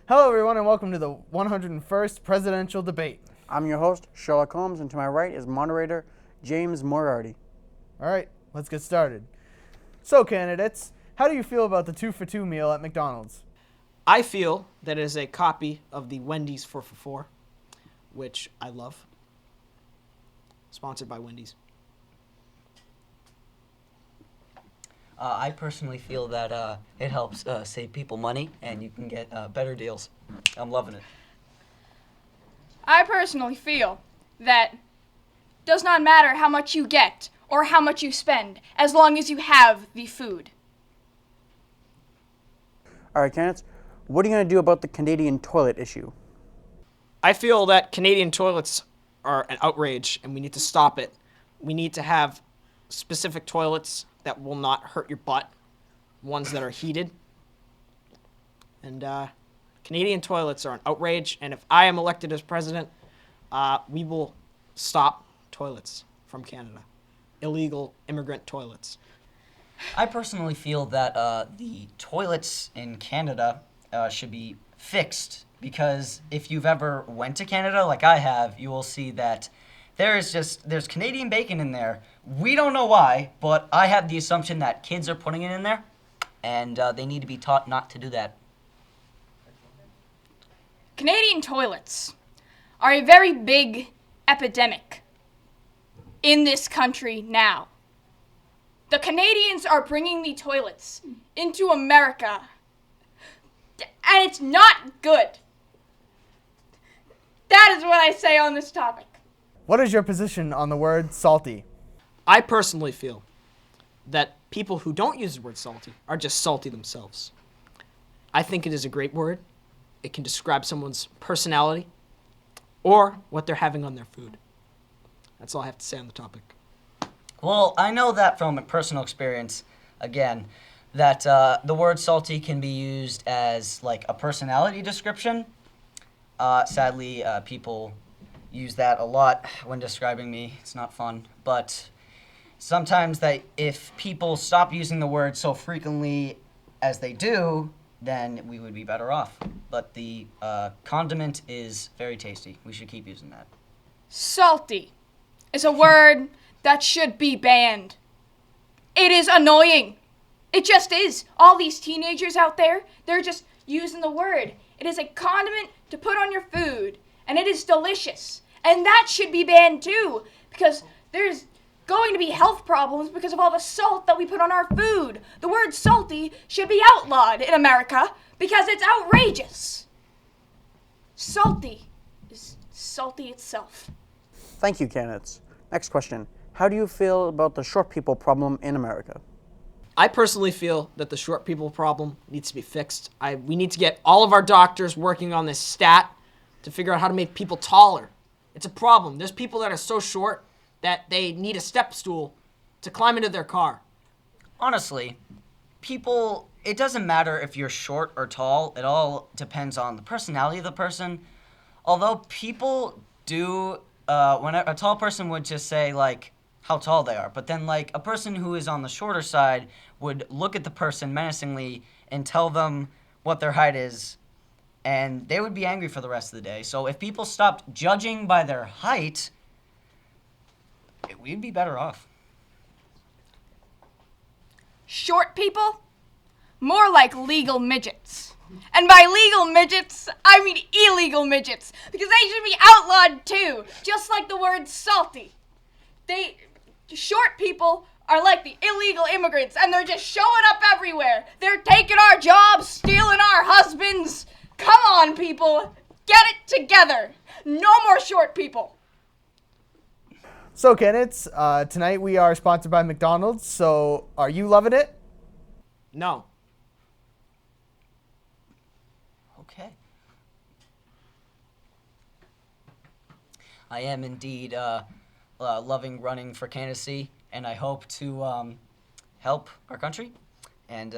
Hello, everyone, and welcome to the 101st presidential debate. I'm your host, Sherlock Holmes, and to my right is moderator James Moriarty. All right, let's get started. So, candidates, how do you feel about the 2-for-2 meal at McDonald's? I feel that it is a copy of the Wendy's 4 for $4, which I love. Sponsored by Wendy's. I personally feel that it helps save people money, and you can get better deals. I'm loving it. I personally feel that it does not matter how much you get or how much you spend, as long as you have the food. All right, candidates, what are you going to do about the Canadian toilet issue? I feel that Canadian toilets are an outrage, and we need to stop it. We need to have specific toilets that will not hurt your butt, ones that are heated. And Canadian toilets are an outrage, and if I am elected as president, we will stop toilets from Canada. Illegal immigrant toilets. I personally feel that the toilets in Canada should be fixed, because if you've ever went to Canada like I have, you will see that there's Canadian bacon in there. We don't know why, but I have the assumption that kids are putting it in there, and they need to be taught not to do that. Canadian toilets are a very big epidemic in this country now. The Canadians are bringing the toilets into America, and it's not good. That is what I say on this topic. What is your position on the word salty? I personally feel that people who don't use the word salty are just salty themselves. I think it is a great word. It can describe someone's personality or what they're having on their food. That's all I have to say on the topic. Well, I know that from personal experience, again, that the word salty can be used as like a personality description. Sadly, people use that a lot when describing me. It's not fun, but sometimes that if people stop using the word so frequently as they do, then we would be better off. But the condiment is very tasty. We should keep using that. Salty is a word that should be banned. It is annoying. It just is. All these teenagers out there, they're just using the word. It is a condiment to put on your food, and it is delicious. And that should be banned too, because there's going to be health problems because of all the salt that we put on our food. The word salty should be outlawed in America because it's outrageous. Salty is salty itself. Thank you, candidates. Next question. How do you feel about the short people problem in America? I personally feel that the short people problem needs to be fixed. We need to get all of our doctors working on this stat to figure out how to make people taller. It's a problem. There's people that are so short that they need a step stool to climb into their car. Honestly, people, it doesn't matter if you're short or tall. It all depends on the personality of the person. Although people do, when a tall person would just say, like, how tall they are. But then, like, a person who is on the shorter side would look at the person menacingly and tell them what their height is, and they would be angry for the rest of the day. So if people stopped judging by their height, we'd be better off. Short people? More like legal midgets. And by legal midgets, I mean illegal midgets, because they should be outlawed too, just like the word salty. Short people are like the illegal immigrants, and they're just showing up everywhere. They're taking our jobs, stealing our husbands. Come on, people. Get it together. No more short people. So, candidates, tonight we are sponsored by McDonald's, so are you loving it? No. Okay. I am indeed loving running for candidacy, and I hope to help our country. And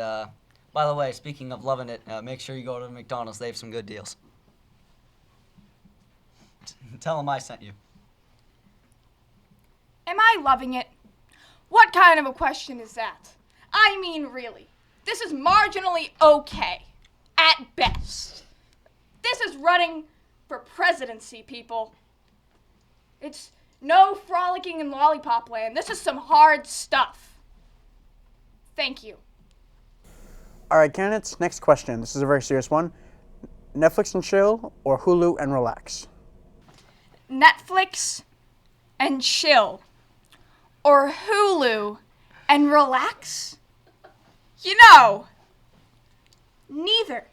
by the way, speaking of loving it, make sure you go to McDonald's. They have some good deals. Tell them I sent you. Am I loving it? What kind of a question is that? I mean, really, this is marginally okay, at best. This is running for presidency, people. It's no frolicking in lollipop land. This is some hard stuff. Thank you. All right, candidates, next question. This is a very serious one. Netflix and chill or Hulu and relax? Netflix and chill. Or Hulu and relax? You know, neither.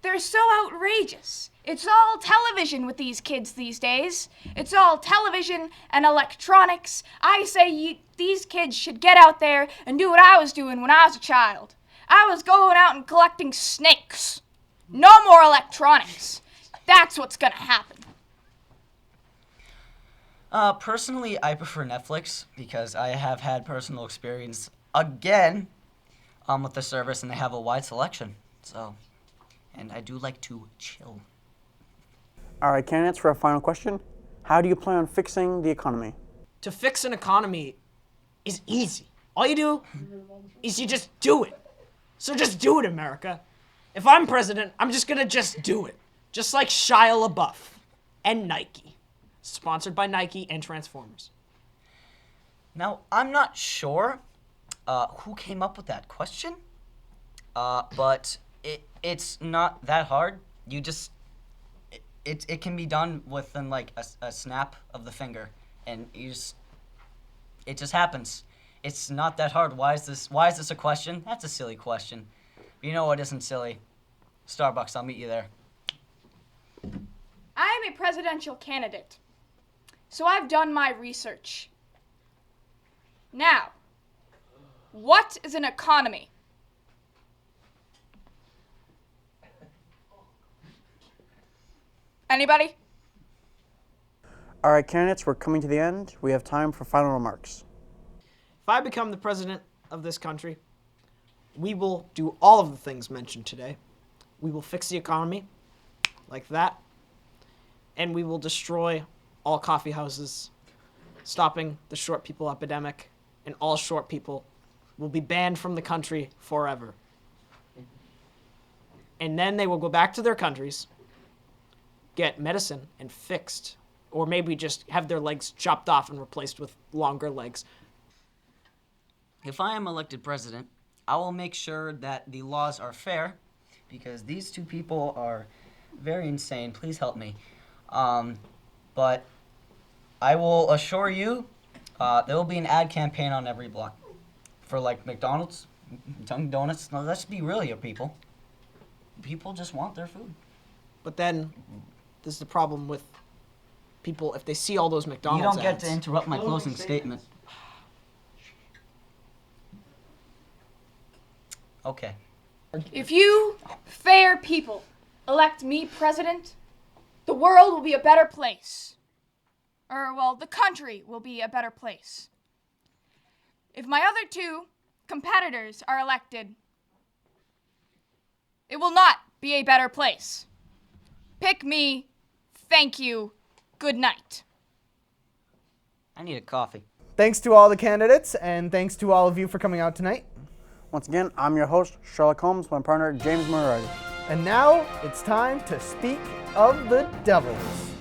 They're so outrageous. It's all television with these kids these days. It's all television and electronics. I say these kids should get out there and do what I was doing when I was a child. I was going out and collecting snakes. No more electronics. That's what's gonna happen. Personally, I prefer Netflix because I have had personal experience again with the service, and they have a wide selection. So, and I do like to chill. All right, candidates, for our final question. How do you plan on fixing the economy? To fix an economy is easy. All you do is you just do it. So just do it, America. If I'm president, I'm just gonna just do it. Just like Shia LaBeouf and Nike. Sponsored by Nike and Transformers. Now, I'm not sure who came up with that question, but it's not that hard. You just, it can be done within like a snap of the finger, and it just happens. It's not that hard. Why is this a question? That's a silly question. But you know what isn't silly? Starbucks, I'll meet you there. I am a presidential candidate, so I've done my research. Now, what is an economy? Anybody? All right, candidates, we're coming to the end. We have time for final remarks. If I become the president of this country, we will do all of the things mentioned today. We will fix the economy, like that, and we will destroy all coffee houses, stopping the short people epidemic, and all short people will be banned from the country forever. And then they will go back to their countries, get medicine and fixed, or maybe just have their legs chopped off and replaced with longer legs. If I am elected president, I will make sure that the laws are fair, because these two people are very insane. Please help me. But I will assure you, there will be an ad campaign on every block for like McDonald's, Dunkin' Donuts. No, let's be real here, people. People just want their food. But then there's the problem with people, if they see all those McDonald's You don't get ads, to interrupt my closing statement. Okay. If you, fair people, elect me president, the world will be a better place. Well, the country will be a better place. If my other two competitors are elected, it will not be a better place. Pick me. Thank you. Good night. I need a coffee. Thanks to all the candidates, and thanks to all of you for coming out tonight. Once again, I'm your host, Sherlock Holmes, my partner, James Moriarty. And now it's time to speak of the devils.